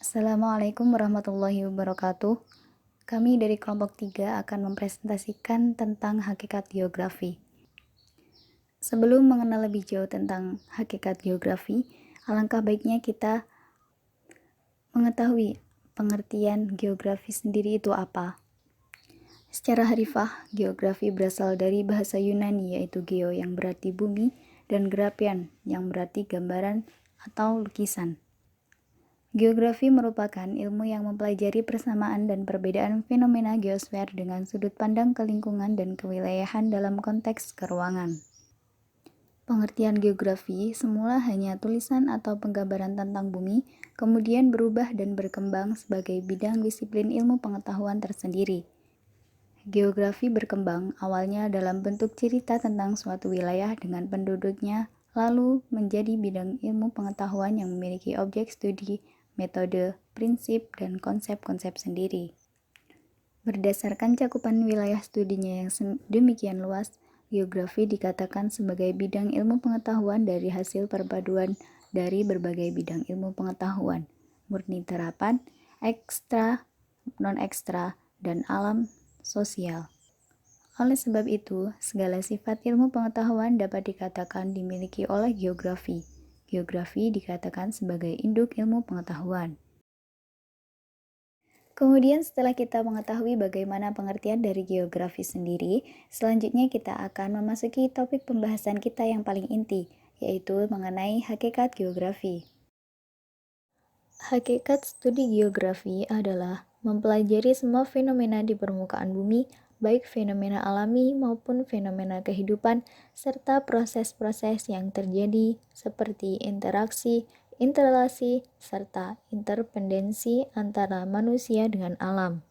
Assalamualaikum warahmatullahi wabarakatuh. Kami dari kelompok 3 akan mempresentasikan tentang hakikat geografi. Sebelum mengenal lebih jauh tentang hakikat geografi, alangkah baiknya kita mengetahui pengertian geografi sendiri itu apa. Secara harfiah, geografi berasal dari bahasa Yunani yaitu geo yang berarti bumi dan graphian yang berarti gambaran atau lukisan. Geografi merupakan ilmu yang mempelajari persamaan dan perbedaan fenomena geosfer dengan sudut pandang ke lingkungan dan kewilayahan dalam konteks keruangan. Pengertian geografi semula hanya tulisan atau penggambaran tentang bumi, kemudian berubah dan berkembang sebagai bidang disiplin ilmu pengetahuan tersendiri. Geografi berkembang awalnya dalam bentuk cerita tentang suatu wilayah dengan penduduknya, lalu menjadi bidang ilmu pengetahuan yang memiliki objek studi, metode, prinsip, dan konsep-konsep sendiri. Berdasarkan cakupan wilayah studinya yang demikian luas, geografi dikatakan sebagai bidang ilmu pengetahuan dari hasil perpaduan dari berbagai bidang ilmu pengetahuan, murni terapan, ekstra, non-ekstra, dan alam sosial. Oleh sebab itu, segala sifat ilmu pengetahuan dapat dikatakan dimiliki oleh geografi. Geografi dikatakan sebagai induk ilmu pengetahuan. Kemudian setelah kita mengetahui bagaimana pengertian dari geografi sendiri, selanjutnya kita akan memasuki topik pembahasan kita yang paling inti, yaitu mengenai hakikat geografi. Hakikat studi geografi adalah mempelajari semua fenomena di permukaan bumi, baik fenomena alami maupun fenomena kehidupan, serta proses-proses yang terjadi seperti interaksi, interrelasi, serta interdependensi antara manusia dengan alam.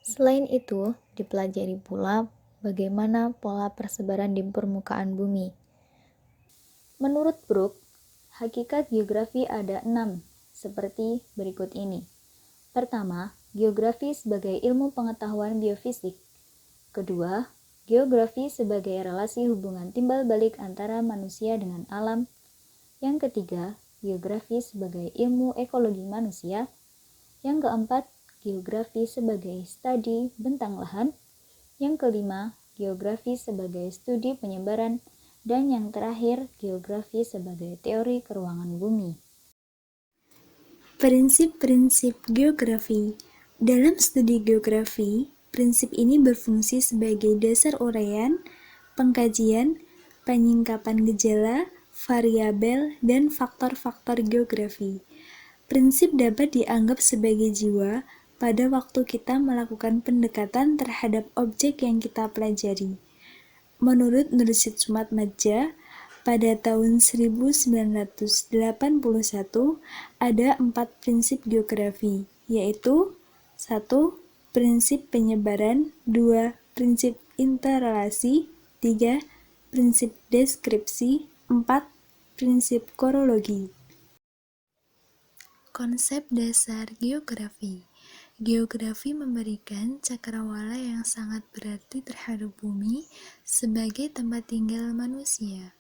Selain itu, dipelajari pula bagaimana pola persebaran di permukaan bumi. Menurut Brooke, hakikat geografi ada 6, seperti berikut ini. Pertama, geografi sebagai ilmu pengetahuan biofisik. Kedua, geografi sebagai relasi hubungan timbal balik antara manusia dengan alam. Yang ketiga, geografi sebagai ilmu ekologi manusia. Yang keempat, geografi sebagai studi bentang lahan. Yang kelima, geografi sebagai studi penyebaran. Dan yang terakhir, geografi sebagai teori keruangan bumi. Prinsip-prinsip geografi. Dalam studi geografi, prinsip ini berfungsi sebagai dasar uraian, pengkajian, penyingkapan gejala, variabel, dan faktor-faktor geografi. Prinsip dapat dianggap sebagai jiwa pada waktu kita melakukan pendekatan terhadap objek yang kita pelajari. Menurut Nursid Sumatmadja, pada tahun 1981 ada 4 prinsip geografi, yaitu 1. Prinsip penyebaran, 2. Prinsip interrelasi, 3. Prinsip deskripsi, 4. Prinsip korologi. Konsep dasar geografi. Geografi memberikan cakrawala yang sangat berarti terhadap bumi sebagai tempat tinggal manusia.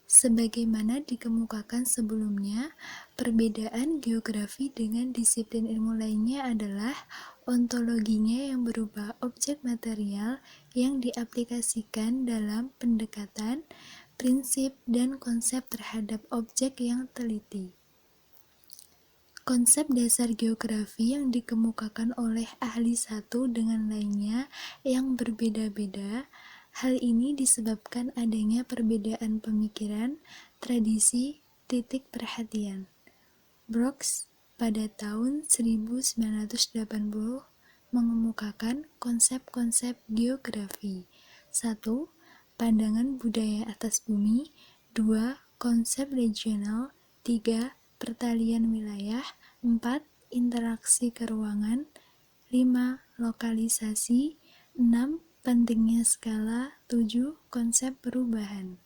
Sebagaimana dikemukakan sebelumnya, perbedaan geografi dengan disiplin ilmu lainnya adalah ontologinya yang berupa objek material yang diaplikasikan dalam pendekatan, prinsip, dan konsep terhadap objek yang teliti. Konsep dasar geografi yang dikemukakan oleh ahli satu dengan lainnya yang berbeda-beda. Hal ini disebabkan adanya perbedaan pemikiran, tradisi, titik perhatian. Brooks pada tahun 1980 mengemukakan konsep-konsep geografi. 1. Pandangan budaya atas bumi. 2. Konsep regional. 3. Pertalian wilayah. 4. Interaksi keruangan. 5. Lokalisasi. 6. Pentingnya skala. 7. Konsep perubahan.